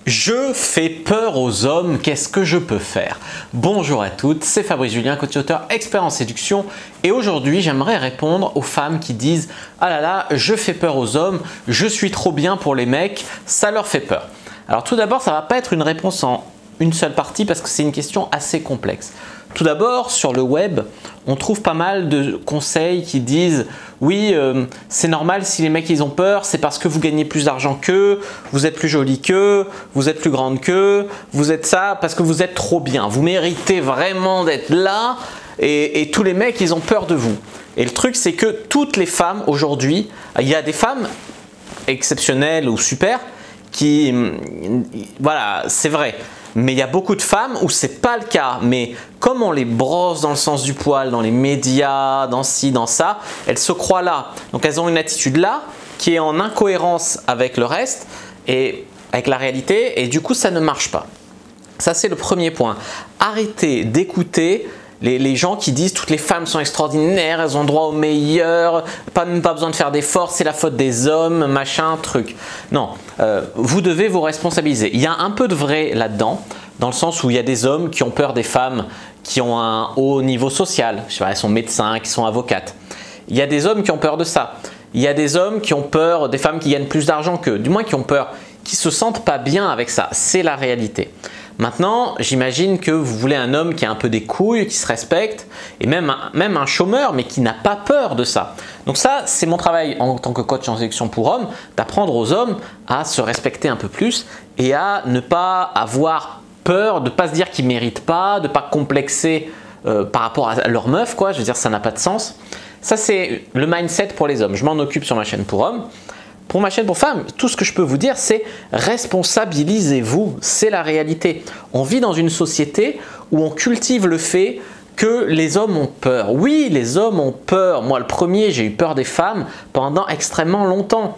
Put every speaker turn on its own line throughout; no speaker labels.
Je fais peur aux hommes, qu'est-ce que je peux faire? Bonjour à toutes, c'est Fabrice Julien, coach auteur expert en séduction et aujourd'hui j'aimerais répondre aux femmes qui disent « Ah là là, je fais peur aux hommes, je suis trop bien pour les mecs, ça leur fait peur ». Alors tout d'abord, ça ne va pas être une réponse en une seule partie parce que c'est une question assez complexe. Tout d'abord, sur le web, on trouve pas mal de conseils qui disent « Oui, c'est normal si les mecs ils ont peur, c'est parce que vous gagnez plus d'argent qu'eux, vous êtes plus jolie qu'eux, vous êtes plus grande qu'eux, vous êtes ça parce que vous êtes trop bien. Vous méritez vraiment d'être là et tous les mecs ils ont peur de vous. » Et le truc c'est que toutes les femmes aujourd'hui, il y a des femmes exceptionnelles ou super qui, voilà, c'est vrai. Mais il y a beaucoup de femmes où c'est pas le cas. Mais comme on les brosse dans le sens du poil, dans les médias, dans ci, dans ça, elles se croient là. Donc elles ont une attitude là qui est en incohérence avec le reste et avec la réalité et du coup ça ne marche pas. Ça c'est le premier point. Arrêtez d'écouter les gens qui disent toutes les femmes sont extraordinaires, elles ont droit au meilleur, même pas besoin de faire d'efforts, c'est la faute des hommes, machin, truc. Non, vous devez vous responsabiliser. Il y a un peu de vrai là-dedans, dans le sens où il y a des hommes qui ont peur des femmes qui ont un haut niveau social. Je sais pas, elles sont médecins, qui sont avocates. Il y a des hommes qui ont peur de ça. Il y a des hommes qui ont peur des femmes qui gagnent plus d'argent qu'eux, du moins qui ont peur, qui se sentent pas bien avec ça. C'est la réalité. Maintenant, j'imagine que vous voulez un homme qui a un peu des couilles, qui se respecte, et même un chômeur, mais qui n'a pas peur de ça. Donc ça, c'est mon travail en tant que coach en séduction pour hommes, d'apprendre aux hommes à se respecter un peu plus et à ne pas avoir peur, de ne pas se dire qu'ils ne méritent pas, de ne pas complexer par rapport à leur meuf, quoi. Je veux dire, ça n'a pas de sens. Ça, c'est le mindset pour les hommes. Je m'en occupe sur ma chaîne pour hommes. Pour ma chaîne pour femmes, tout ce que je peux vous dire, c'est responsabilisez-vous, c'est la réalité. On vit dans une société où on cultive le fait que les hommes ont peur. Oui, les hommes ont peur. Moi, le premier, j'ai eu peur des femmes pendant extrêmement longtemps.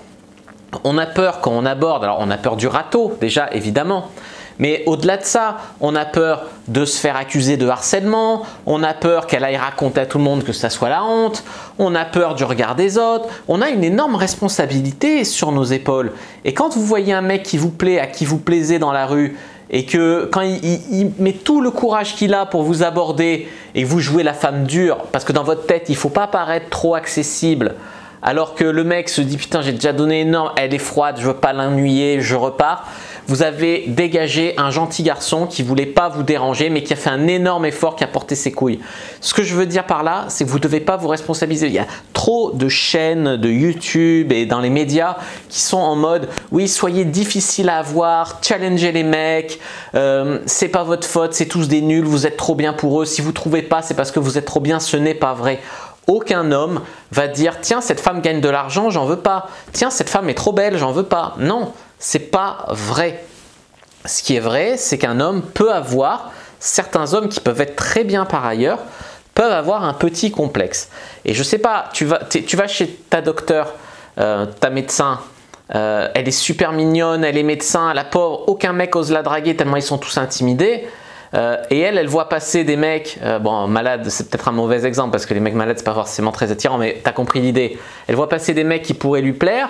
On a peur quand on aborde, alors on a peur du râteau, déjà, évidemment. Mais au-delà de ça, on a peur de se faire accuser de harcèlement, on a peur qu'elle aille raconter à tout le monde que ça soit la honte, on a peur du regard des autres, on a une énorme responsabilité sur nos épaules. Et quand vous voyez un mec qui vous plaît, à qui vous plaisez dans la rue, et que quand il met tout le courage qu'il a pour vous aborder et vous jouez la femme dure, parce que dans votre tête, il ne faut pas paraître trop accessible, alors que le mec se dit « Putain, j'ai déjà donné énorme, elle est froide, je ne veux pas l'ennuyer, je repars », vous avez dégagé un gentil garçon qui ne voulait pas vous déranger, mais qui a fait un énorme effort, qui a porté ses couilles. Ce que je veux dire par là, c'est que vous ne devez pas vous responsabiliser. Il y a trop de chaînes de YouTube et dans les médias qui sont en mode « Oui, soyez difficile à avoir, challengez les mecs, c'est pas votre faute, c'est tous des nuls, vous êtes trop bien pour eux. Si vous ne trouvez pas, c'est parce que vous êtes trop bien, ce n'est pas vrai. » Aucun homme va dire « Tiens, cette femme gagne de l'argent, j'en veux pas. Tiens, cette femme est trop belle, j'en veux pas. » Non, c'est pas vrai. Ce qui est vrai, c'est qu'un homme peut avoir, certains hommes qui peuvent être très bien par ailleurs, peuvent avoir un petit complexe. Et je sais pas, tu vas chez ta docteure, ta médecin, elle est super mignonne, elle est médecin, la pauvre, aucun mec ose la draguer tellement ils sont tous intimidés. Et elle voit passer des mecs, bon malades c'est peut-être un mauvais exemple parce que les mecs malades c'est pas forcément très attirant, mais tu as compris l'idée. Elle voit passer des mecs qui pourraient lui plaire,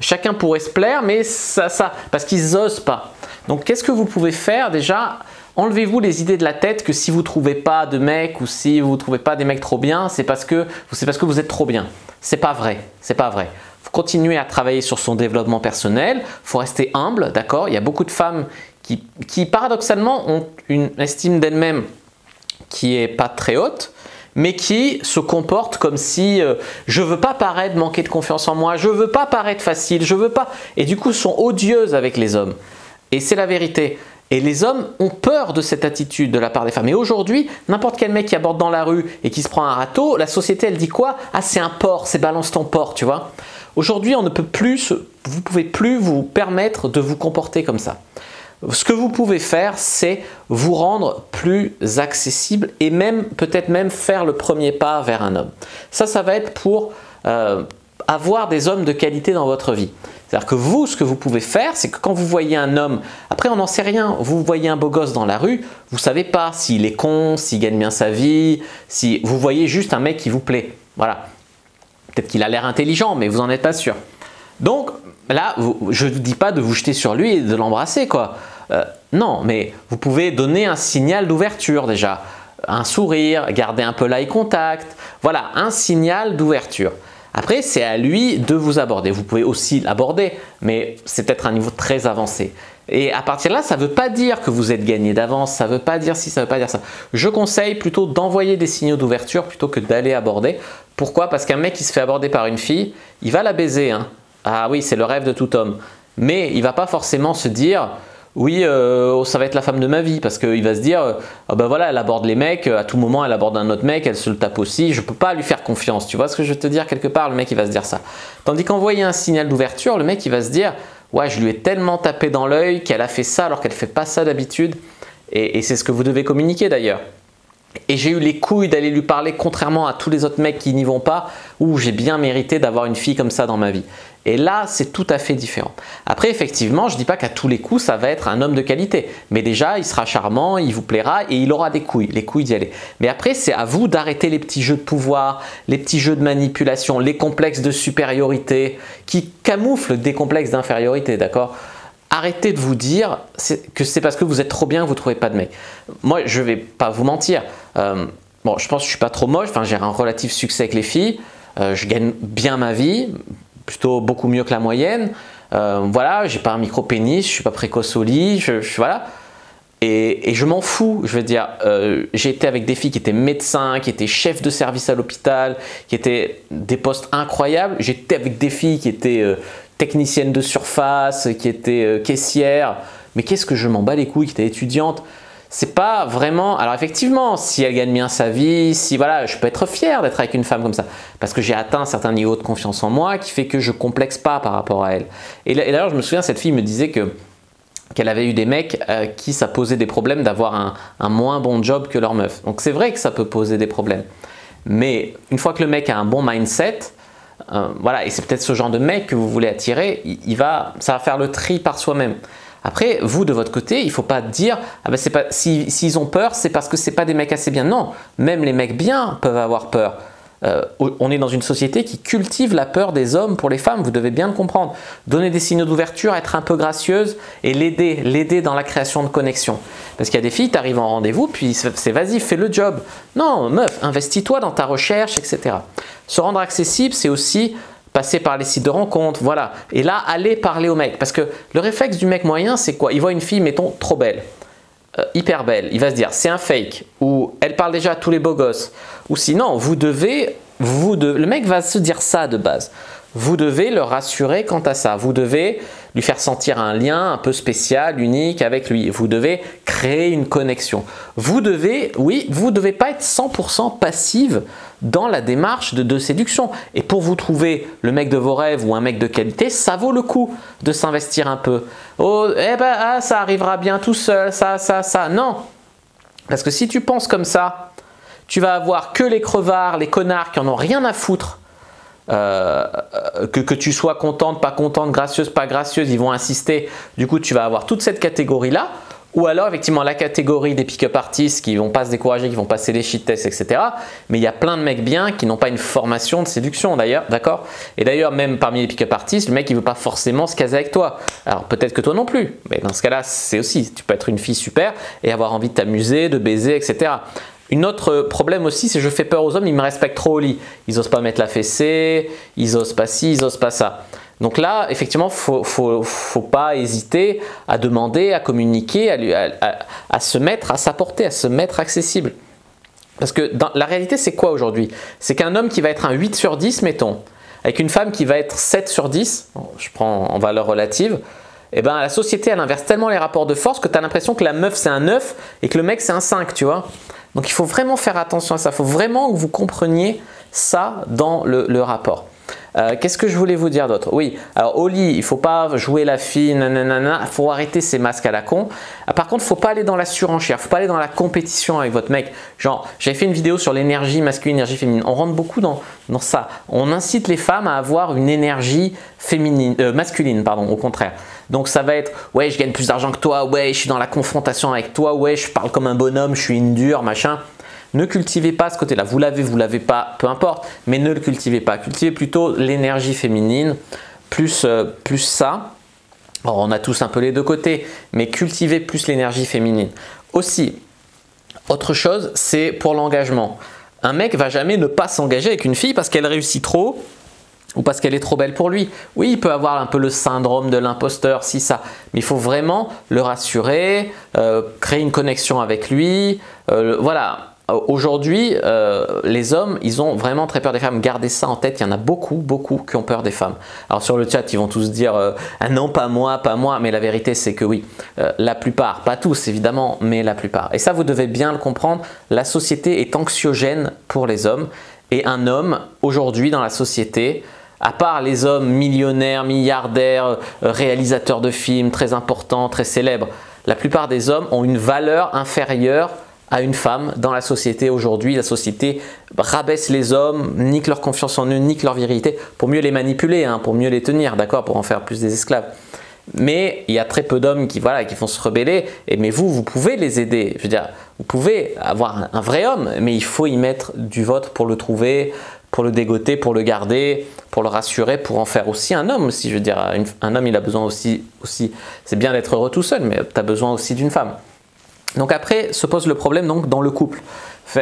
chacun pourrait se plaire, mais ça parce qu'ils n'osent pas. Donc qu'est-ce que vous pouvez faire déjà? Enlevez-vous les idées de la tête que si vous ne trouvez pas de mecs ou si vous ne trouvez pas des mecs trop bien, c'est parce que vous êtes trop bien. C'est pas vrai, c'est pas vrai. Faut continuer à travailler sur son développement personnel, faut rester humble, d'accord? Il y a beaucoup de femmes qui paradoxalement ont une estime d'elles-mêmes qui n'est pas très haute, mais qui se comportent comme si je ne veux pas paraître manquer de confiance en moi, je ne veux pas paraître facile, je veux pas… Et du coup, sont odieuses avec les hommes. Et c'est la vérité. Et les hommes ont peur de cette attitude de la part des femmes. Et aujourd'hui, n'importe quel mec qui aborde dans la rue et qui se prend un râteau, la société, elle dit quoi? Ah, c'est un porc, c'est balance ton porc, tu vois. Aujourd'hui, on ne peut plus, vous ne pouvez plus vous permettre de vous comporter comme ça. Ce que vous pouvez faire, c'est vous rendre plus accessible et même peut-être même faire le premier pas vers un homme. Ça va être pour avoir des hommes de qualité dans votre vie. C'est-à-dire que vous, ce que vous pouvez faire, c'est que quand vous voyez un homme, après on n'en sait rien, vous voyez un beau gosse dans la rue, vous ne savez pas s'il est con, s'il gagne bien sa vie, si vous voyez juste un mec qui vous plaît. Voilà. Peut-être qu'il a l'air intelligent, mais vous n'en êtes pas sûr. Donc là, je ne vous dis pas de vous jeter sur lui et de l'embrasser, quoi. Non, mais vous pouvez donner un signal d'ouverture déjà. Un sourire, garder un peu l'eye contact. Voilà, un signal d'ouverture. Après, c'est à lui de vous aborder. Vous pouvez aussi l'aborder, mais c'est peut-être un niveau très avancé. Et à partir de là, ça ne veut pas dire que vous êtes gagné d'avance, ça ne veut pas dire ci, ça ne veut pas dire ça. Je conseille plutôt d'envoyer des signaux d'ouverture plutôt que d'aller aborder. Pourquoi? Parce qu'un mec qui se fait aborder par une fille, il va la baiser, hein. Ah oui, c'est le rêve de tout homme. Mais il ne va pas forcément se dire « oui, ça va être la femme de ma vie » parce qu'il va se dire « oh ben voilà, elle aborde les mecs, à tout moment elle aborde un autre mec, elle se le tape aussi, je ne peux pas lui faire confiance. » Tu vois ce que je veux te dire? Quelque part, le mec il va se dire ça. Tandis qu'envoyer un signal d'ouverture, le mec il va se dire « ouais, je lui ai tellement tapé dans l'œil qu'elle a fait ça alors qu'elle ne fait pas ça d'habitude. » Et c'est ce que vous devez communiquer d'ailleurs. Et j'ai eu les couilles d'aller lui parler contrairement à tous les autres mecs qui n'y vont pas, où j'ai bien mérité d'avoir une fille comme ça dans ma vie. Et là, c'est tout à fait différent. Après, effectivement, je ne dis pas qu'à tous les coups, ça va être un homme de qualité. Mais déjà, il sera charmant, il vous plaira et il aura des couilles, les couilles d'y aller. Mais après, c'est à vous d'arrêter les petits jeux de pouvoir, les petits jeux de manipulation, les complexes de supériorité qui camouflent des complexes d'infériorité, d'accord ? Arrêtez de vous dire que c'est parce que vous êtes trop bien que vous ne trouvez pas de mec. Moi, je ne vais pas vous mentir. Bon, je pense que je ne suis pas trop moche. Enfin, j'ai un relatif succès avec les filles. Je gagne bien ma vie, plutôt beaucoup mieux que la moyenne. Voilà, j'ai pas un micro-pénis, je ne suis pas précoce au lit. Voilà. Et je m'en fous. Je veux dire, j'ai été avec des filles qui étaient médecins, qui étaient chefs de service à l'hôpital, qui étaient des postes incroyables. J'étais avec des filles qui étaient technicienne de surface, qui était caissière, mais qu'est-ce que je m'en bats les couilles, qui était étudiante. C'est pas vraiment... Alors effectivement, si elle gagne bien sa vie, si voilà, je peux être fier d'être avec une femme comme ça, parce que j'ai atteint un certain niveau de confiance en moi qui fait que je complexe pas par rapport à elle. Et d'ailleurs, je me souviens, cette fille me disait qu'elle avait eu des mecs qui ça posait des problèmes d'avoir un moins bon job que leur meuf. Donc c'est vrai que ça peut poser des problèmes. Mais une fois que le mec a un bon mindset, voilà, et c'est peut-être ce genre de mec que vous voulez attirer, ça va faire le tri par soi-même. Après, vous de votre côté, il ne faut pas dire ah ben s'ils ont peur, c'est parce que ce n'est pas des mecs assez bien. Non, même les mecs bien peuvent avoir peur. On est dans une société qui cultive la peur des hommes pour les femmes, vous devez bien le comprendre. Donner des signaux d'ouverture, être un peu gracieuse et l'aider dans la création de connexions. Parce qu'il y a des filles, tu arrives en rendez-vous, puis c'est vas-y, fais le job. Non, meuf, investis-toi dans ta recherche, etc. Se rendre accessible, c'est aussi passer par les sites de rencontres, voilà. Et là, aller parler au mec. Parce que le réflexe du mec moyen, c'est quoi? Il voit une fille, mettons, trop belle. Hyper belle, il va se dire c'est un fake, ou elle parle déjà à tous les beaux gosses, ou sinon le mec va se dire ça de base. Vous devez le rassurer quant à ça, vous devez lui faire sentir un lien un peu spécial, unique avec lui, vous devez créer une connexion. Vous devez pas être 100% passive dans la démarche de séduction. Et pour vous trouver le mec de vos rêves ou un mec de qualité, ça vaut le coup de s'investir un peu. Oh, eh ben, ça arrivera bien tout seul, ça. Non, parce que si tu penses comme ça, tu vas avoir que les crevards, les connards qui en ont rien à foutre. Que tu sois contente, pas contente, gracieuse, pas gracieuse, ils vont insister. Du coup, tu vas avoir toute cette catégorie-là. Ou alors, effectivement, la catégorie des pick-up artists qui ne vont pas se décourager, qui vont passer les shit tests, etc. Mais il y a plein de mecs bien qui n'ont pas une formation de séduction d'ailleurs, d'accord? Et d'ailleurs, même parmi les pick-up artists, le mec, il ne veut pas forcément se caser avec toi. Alors, peut-être que toi non plus. Mais dans ce cas-là, c'est aussi, tu peux être une fille super et avoir envie de t'amuser, de baiser, etc. Un autre problème aussi, c'est que je fais peur aux hommes, ils me respectent trop au lit. Ils n'osent pas mettre la fessée, ils n'osent pas ci, ils n'osent pas ça. Donc là, effectivement, faut pas hésiter à demander, à communiquer, à se mettre, à s'apporter, à se mettre accessible. Parce que la réalité, c'est quoi aujourd'hui? C'est qu'un homme qui va être un 8 sur 10, mettons, avec une femme qui va être 7 sur 10, je prends en valeur relative, eh ben, la société, elle inverse tellement les rapports de force que tu as l'impression que la meuf, c'est un 9 et que le mec, c'est un 5, tu vois. Donc, il faut vraiment faire attention à ça. Il faut vraiment que vous compreniez ça dans le rapport. Qu'est-ce que je voulais vous dire d'autre? Oui, alors au lit, il ne faut pas jouer la fille, nanana, il faut arrêter ces masques à la con. Par contre, il ne faut pas aller dans la surenchère, il ne faut pas aller dans la compétition avec votre mec. Genre, j'avais fait une vidéo sur l'énergie masculine, l'énergie féminine. On rentre beaucoup dans ça. On incite les femmes à avoir une énergie masculine, pardon, au contraire. Donc ça va être, ouais, je gagne plus d'argent que toi, ouais, je suis dans la confrontation avec toi, ouais, je parle comme un bonhomme, je suis une dure, machin. Ne cultivez pas ce côté-là. Vous l'avez pas, peu importe, mais ne le cultivez pas. Cultivez plutôt l'énergie féminine, plus ça. Bon, on a tous un peu les deux côtés, mais cultivez plus l'énergie féminine. Aussi, autre chose, c'est pour l'engagement. Un mec va jamais ne pas s'engager avec une fille parce qu'elle réussit trop ou parce qu'elle est trop belle pour lui. Oui, il peut avoir un peu le syndrome de l'imposteur, si ça, mais il faut vraiment le rassurer, créer une connexion avec lui. Voilà. Aujourd'hui, les hommes, ils ont vraiment très peur des femmes. Gardez ça en tête, il y en a beaucoup, beaucoup qui ont peur des femmes. Alors sur le chat, ils vont tous dire ah non, pas moi, pas moi. Mais la vérité, c'est que oui, la plupart, pas tous évidemment, mais la plupart. Et ça, vous devez bien le comprendre, la société est anxiogène pour les hommes. Et un homme, aujourd'hui dans la société, à part les hommes millionnaires, milliardaires, réalisateurs de films très importants, très célèbres, la plupart des hommes ont une valeur inférieure à une femme dans la société aujourd'hui. La société rabaisse les hommes, nique leur confiance en eux, nique leur virilité pour mieux les manipuler, hein, pour mieux les tenir, d'accord, pour en faire plus des esclaves. Mais il y a très peu d'hommes qui, voilà, qui vont se rebeller, mais vous pouvez les aider. Je veux dire, vous pouvez avoir un vrai homme, mais il faut y mettre du vôtre pour le trouver, pour le dégoter, pour le garder, pour le rassurer, pour en faire aussi un homme. Si je veux dire, un homme, il a besoin aussi c'est bien d'être heureux tout seul, mais tu as besoin aussi d'une femme. Donc après se pose le problème donc dans le couple.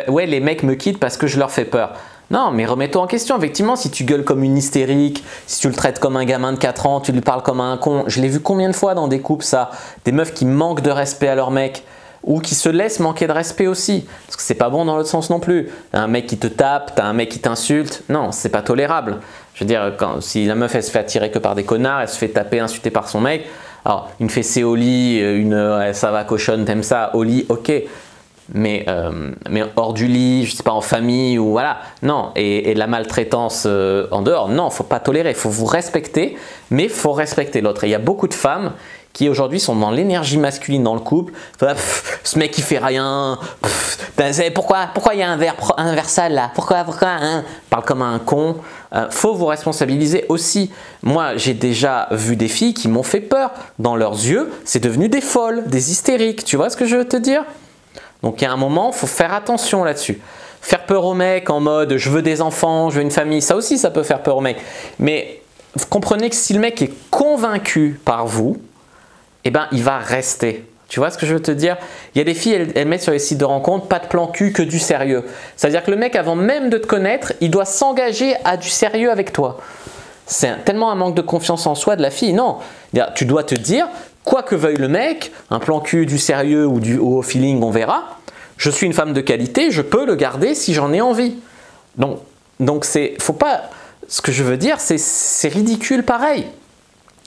Ouais, les mecs me quittent parce que je leur fais peur. Non, mais remets-toi en question. Effectivement, si tu gueules comme une hystérique, si tu le traites comme un gamin de 4 ans, tu lui parles comme un con. Je l'ai vu combien de fois dans des couples ça, des meufs qui manquent de respect à leur mec ou qui se laissent manquer de respect aussi. Parce que c'est pas bon dans l'autre sens non plus. Un mec qui te tape, t'as un mec qui t'insulte. Non, c'est pas tolérable. Je veux dire, si la meuf elle se fait attirer que par des connards, elle se fait taper, insulter par son mec. Alors, une fessée au lit, ça va cochonne, t'aimes ça, au lit, ok. Mais hors du lit, je sais pas, en famille ou voilà. Non, et la maltraitance en dehors, non, faut pas tolérer. Il faut vous respecter, mais il faut respecter l'autre. Et il y a beaucoup de femmes qui aujourd'hui sont dans l'énergie masculine dans le couple. Ce mec il fait rien. Pourquoi il y a un verre sale là? Pourquoi hein? Parle comme un con. Faut vous responsabiliser aussi. Moi, j'ai déjà vu des filles qui m'ont fait peur. Dans leurs yeux, c'est devenu des folles, des hystériques. Tu vois ce que je veux te dire? Donc, il y a un moment, il faut faire attention là-dessus. Faire peur aux mecs en mode je veux des enfants, je veux une famille, ça aussi, ça peut faire peur aux mecs. Mais vous comprenez que si le mec est convaincu par vous, eh ben, il va rester. Tu vois ce que je veux te dire? Il y a des filles, elles mettent sur les sites de rencontres pas de plan cul, que du sérieux. C'est-à-dire que le mec, avant même de te connaître, il doit s'engager à du sérieux avec toi. C'est tellement un manque de confiance en soi de la fille. Non, tu dois te dire, quoi que veuille le mec, un plan cul, du sérieux ou au feeling, on verra. Je suis une femme de qualité, je peux le garder si j'en ai envie. Donc faut pas. Ce que je veux dire, c'est ridicule pareil.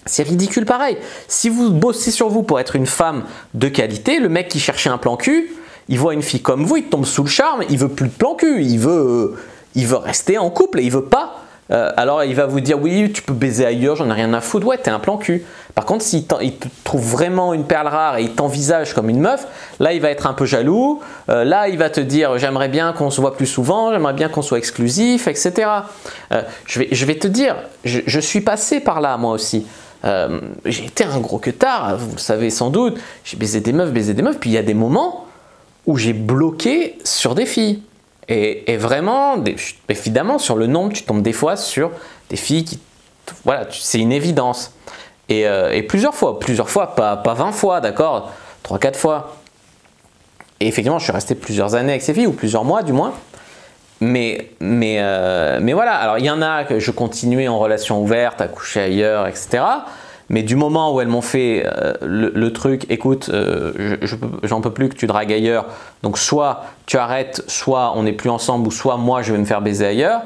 C'est ridicule pareil. Si vous bossez sur vous pour être une femme de qualité, le mec qui cherchait un plan cul, il voit une fille comme vous, il tombe sous le charme, il veut plus de plan cul, il veut rester en couple et il veut pas. Alors il va vous dire oui, tu peux baiser ailleurs, j'en ai rien à foutre, ouais, t'es un plan cul. Par contre, s'il te trouve vraiment une perle rare et il t'envisage comme une meuf, là il va être un peu jaloux, là il va te dire j'aimerais bien qu'on se voit plus souvent, j'aimerais bien qu'on soit exclusif, etc. Je vais te dire, je suis passé par là moi aussi. J'ai été un gros queutard, vous le savez sans doute, j'ai baisé des meufs, puis il y a des moments où j'ai bloqué sur des filles. Et vraiment, évidemment, sur le nombre, tu tombes des fois sur des filles qui, voilà, c'est une évidence. Et plusieurs fois, pas 20 fois, d'accord, 3-4 fois. Et effectivement, je suis resté plusieurs années avec ces filles, ou plusieurs mois du moins. Mais voilà, alors il y en a que je continuais en relation ouverte, à coucher ailleurs, etc. Mais du moment où elles m'ont fait le truc, écoute, j'en peux plus que tu dragues ailleurs, donc soit tu arrêtes, soit on n'est plus ensemble, ou soit moi je vais me faire baiser ailleurs,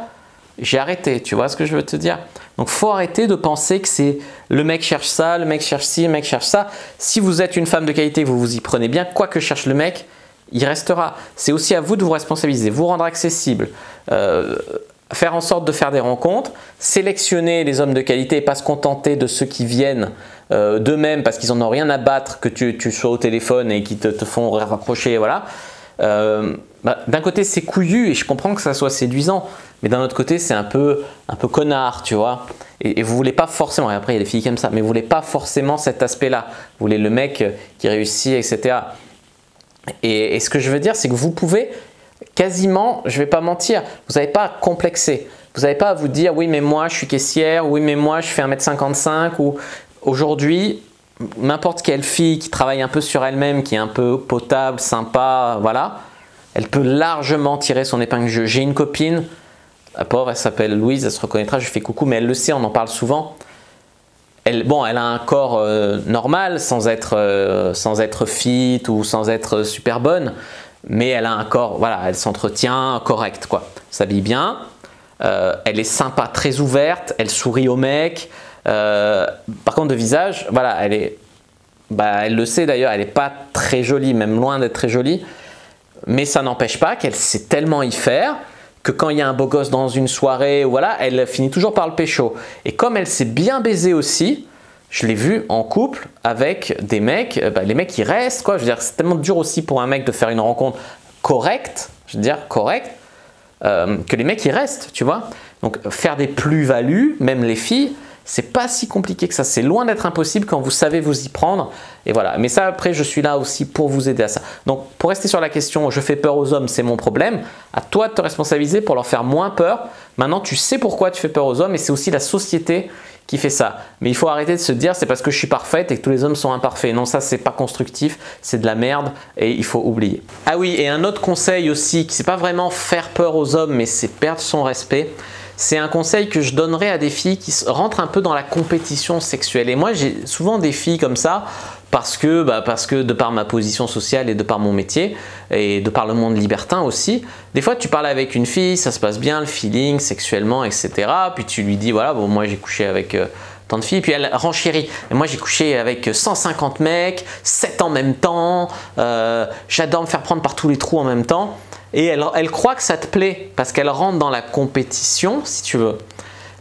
j'ai arrêté, tu vois ce que je veux te dire? Donc faut arrêter de penser que c'est le mec cherche ça, le mec cherche ci, le mec cherche ça. Si vous êtes une femme de qualité, vous vous y prenez bien, quoi que cherche le mec, il restera. C'est aussi à vous de vous responsabiliser, vous rendre accessible, faire en sorte de faire des rencontres, sélectionner les hommes de qualité et pas se contenter de ceux qui viennent d'eux-mêmes parce qu'ils n'en ont rien à battre que tu sois au téléphone et qui te font raccrocher, voilà. D'un côté c'est couillu et je comprends que ça soit séduisant, mais d'un autre côté c'est un peu connard, tu vois. Et vous voulez pas forcément, et après il y a des filles qui aiment ça, mais vous voulez pas forcément cet aspect-là. Vous voulez le mec qui réussit, etc. Et ce que je veux dire, c'est que vous pouvez quasiment, je ne vais pas mentir, vous n'avez pas à complexer. Vous n'avez pas à vous dire oui mais moi je suis caissière, oui mais moi je fais 1m55 ou aujourd'hui n'importe quelle fille qui travaille un peu sur elle-même, qui est un peu potable, sympa, voilà, elle peut largement tirer son épingle du jeu. J'ai une copine, la pauvre, elle s'appelle Louise, elle se reconnaîtra, je lui fais coucou, mais elle le sait, on en parle souvent. Elle a un corps normal, sans être fit ou sans être super bonne, mais elle a un corps, voilà, elle s'entretient correct, quoi. S'habille bien, elle est sympa, très ouverte, elle sourit au mec. Par contre, de visage, voilà, elle le sait d'ailleurs, elle n'est pas très jolie, même loin d'être très jolie, mais ça n'empêche pas qu'elle sait tellement y faire que quand il y a un beau gosse dans une soirée, voilà, elle finit toujours par le pécho. Et comme elle s'est bien baisée aussi, je l'ai vu en couple avec des mecs, les mecs ils restent, quoi. Je veux dire, c'est tellement dur aussi pour un mec de faire une rencontre correcte, je veux dire correcte, que les mecs ils restent, tu vois. Donc faire des plus-values, même les filles, c'est pas si compliqué que ça, c'est loin d'être impossible quand vous savez vous y prendre. Et voilà, mais ça après je suis là aussi pour vous aider à ça. Donc pour rester sur la question, je fais peur aux hommes, c'est mon problème, à toi de te responsabiliser pour leur faire moins peur. Maintenant tu sais pourquoi tu fais peur aux hommes et c'est aussi la société qui fait ça. Mais il faut arrêter de se dire c'est parce que je suis parfaite et que tous les hommes sont imparfaits. Non, ça c'est pas constructif, c'est de la merde et il faut oublier. Ah oui, et un autre conseil aussi, qui c'est pas vraiment faire peur aux hommes, mais c'est perdre son respect. C'est un conseil que je donnerais à des filles qui rentrent un peu dans la compétition sexuelle. Et moi, j'ai souvent des filles comme ça parce que de par ma position sociale et de par mon métier et de par le monde libertin aussi, des fois tu parles avec une fille, ça se passe bien, le feeling sexuellement, etc. Puis tu lui dis voilà, bon, moi j'ai couché avec tant de filles, puis elle renchérit. Et moi j'ai couché avec 150 mecs, 7 en même temps, j'adore me faire prendre par tous les trous en même temps. Et elle croit que ça te plaît parce qu'elle rentre dans la compétition, si tu veux.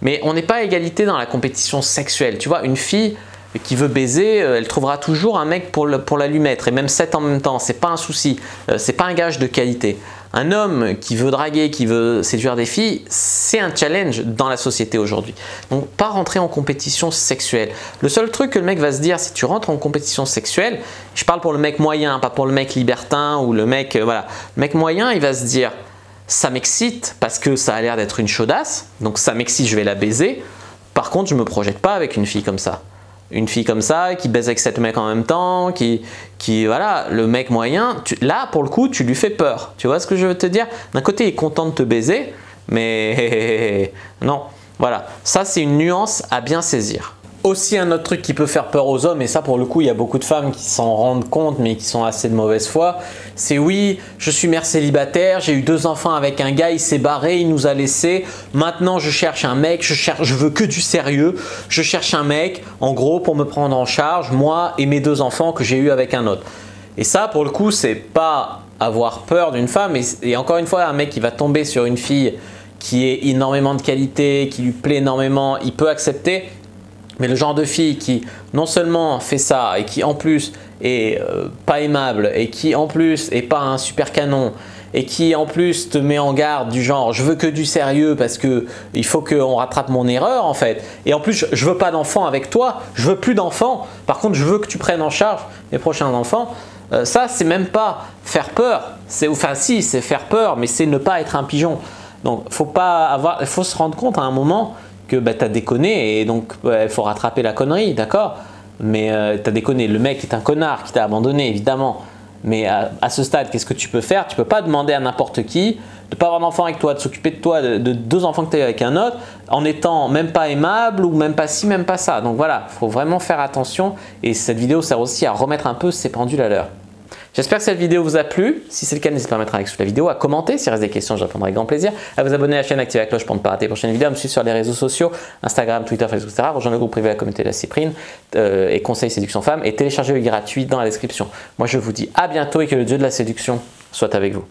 Mais on n'est pas à égalité dans la compétition sexuelle. Tu vois, une fille qui veut baiser, elle trouvera toujours un mec pour la lui mettre. Et même 7 en même temps, c'est pas un souci. C'est pas un gage de qualité. Un homme qui veut draguer, qui veut séduire des filles, c'est un challenge dans la société aujourd'hui. Donc, pas rentrer en compétition sexuelle. Le seul truc que le mec va se dire si tu rentres en compétition sexuelle, je parle pour le mec moyen, pas pour le mec libertin ou le mec, voilà. Le mec moyen, il va se dire ça m'excite parce que ça a l'air d'être une chaudasse, donc ça m'excite, je vais la baiser. Par contre, je me projette pas avec une fille comme ça. Une fille comme ça, qui baise avec 7 mecs en même temps, voilà, le mec moyen, là pour le coup tu lui fais peur, tu vois ce que je veux te dire? D'un côté il est content de te baiser, mais non, voilà, ça c'est une nuance à bien saisir. Aussi un autre truc qui peut faire peur aux hommes, et ça pour le coup il y a beaucoup de femmes qui s'en rendent compte mais qui sont assez de mauvaise foi, c'est oui, je suis mère célibataire, j'ai eu 2 enfants avec un gars, il s'est barré, il nous a laissés, maintenant je cherche un mec, je veux que du sérieux, je cherche un mec en gros pour me prendre en charge, moi et mes 2 enfants que j'ai eu avec un autre. Et ça pour le coup c'est pas avoir peur d'une femme, et encore une fois un mec qui va tomber sur une fille qui est énormément de qualité, qui lui plaît énormément, il peut accepter. Mais le genre de fille qui non seulement fait ça et qui en plus est pas aimable et qui en plus est pas un super canon et qui en plus te met en garde du genre je veux que du sérieux parce que il faut qu'on rattrape mon erreur en fait, et en plus je veux pas d'enfants avec toi, je veux plus d'enfants, par contre je veux que tu prennes en charge mes prochains enfants, ça c'est même pas faire peur, enfin si c'est faire peur mais c'est ne pas être un pigeon. Donc il faut se rendre compte à un moment que tu as déconné et donc il faut rattraper la connerie, d'accord? Mais tu as déconné, le mec est un connard qui t'a abandonné évidemment. Mais à ce stade, qu'est-ce que tu peux faire? Tu peux pas demander à n'importe qui de ne pas avoir d'enfant avec toi, de s'occuper de toi, de 2 enfants que tu as avec un autre, en étant même pas aimable ou même pas ci, même pas ça. Donc voilà, il faut vraiment faire attention et cette vidéo sert aussi à remettre un peu ces pendules à l'heure. J'espère que cette vidéo vous a plu. Si c'est le cas, n'hésitez pas à mettre un like sous la vidéo, à commenter. S'il reste des questions, je répondrai avec grand plaisir. À vous abonner à la chaîne, activer la cloche pour ne pas rater les prochaines vidéos. À me suivre sur les réseaux sociaux, Instagram, Twitter, Facebook, etc. Rejoindre le groupe privé de la communauté de la Cyprine et Conseil Séduction Femmes et télécharger le gratuit dans la description. Moi, je vous dis à bientôt et que le dieu de la séduction soit avec vous.